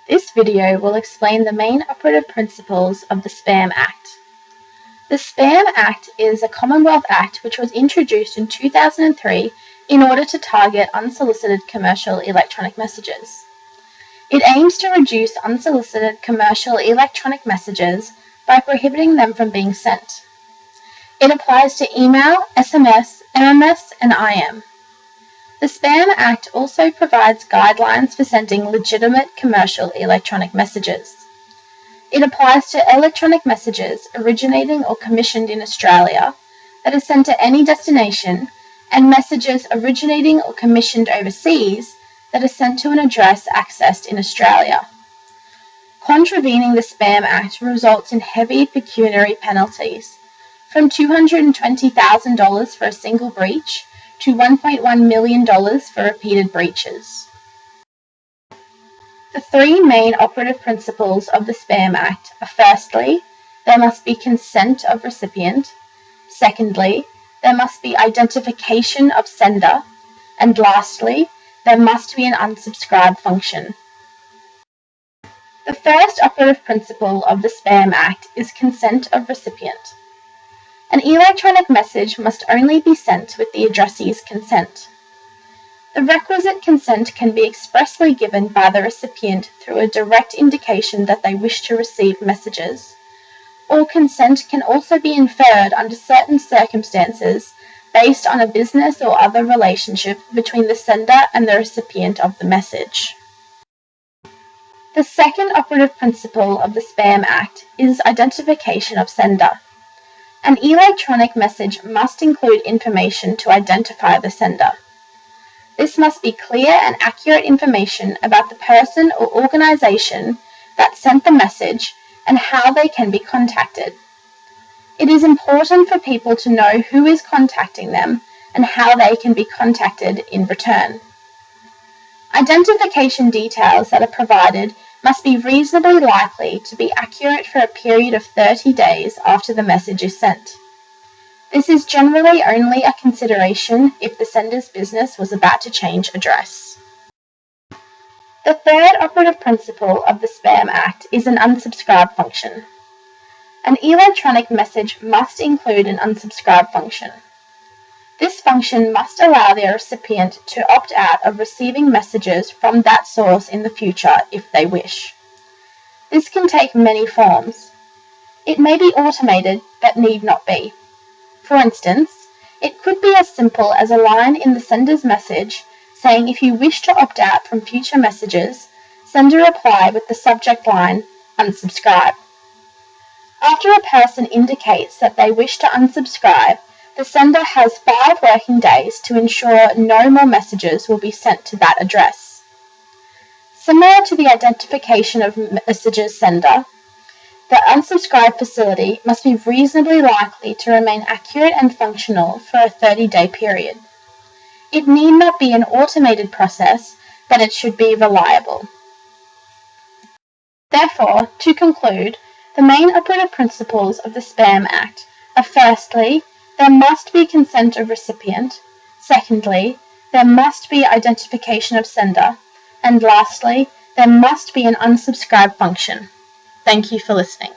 This video will explain the main operative principles of the Spam Act. The Spam Act is a Commonwealth Act which was introduced in 2003 in order to target unsolicited commercial electronic messages. It aims to reduce unsolicited commercial electronic messages by prohibiting them from being sent. It applies to email, SMS, MMS, and IM. The Spam Act also provides guidelines for sending legitimate commercial electronic messages. It applies to electronic messages originating or commissioned in Australia that are sent to any destination, and messages originating or commissioned overseas that are sent to an address accessed in Australia. Contravening the Spam Act results in heavy pecuniary penalties, from $220,000 for a single breach to $1.1 million for repeated breaches. The three main operative principles of the Spam Act are: firstly, there must be consent of recipient; secondly, there must be identification of sender; and lastly, there must be an unsubscribe function. The first operative principle of the Spam Act is consent of recipient. An electronic message must only be sent with the addressee's consent. The requisite consent can be expressly given by the recipient through a direct indication that they wish to receive messages, or consent can also be inferred under certain circumstances based on a business or other relationship between the sender and the recipient of the message. The second operative principle of the Spam Act is identification of sender. An electronic message must include information to identify the sender. This must be clear and accurate information about the person or organization that sent the message and how they can be contacted. It is important for people to know who is contacting them and how they can be contacted in return. Identification details that are provided must be reasonably likely to be accurate for a period of 30 days after the message is sent. This is generally only a consideration if the sender's business was about to change address. The third operative principle of the Spam Act is an unsubscribe function. An electronic message must include an unsubscribe function. This function must allow the recipient to opt out of receiving messages from that source in the future if they wish. This can take many forms. It may be automated, but need not be. For instance, it could be as simple as a line in the sender's message saying, "If you wish to opt out from future messages, send a reply with the subject line, unsubscribe." After a person indicates that they wish to unsubscribe, the sender has 5 working days to ensure no more messages will be sent to that address. Similar to the identification of messages sender, the unsubscribe facility must be reasonably likely to remain accurate and functional for a 30-day period. It need not be an automated process, but it should be reliable. Therefore, to conclude, the main operative principles of the Spam Act are: firstly, there must be consent of recipient; secondly, there must be identification of sender; and lastly, there must be an unsubscribe function. Thank you for listening.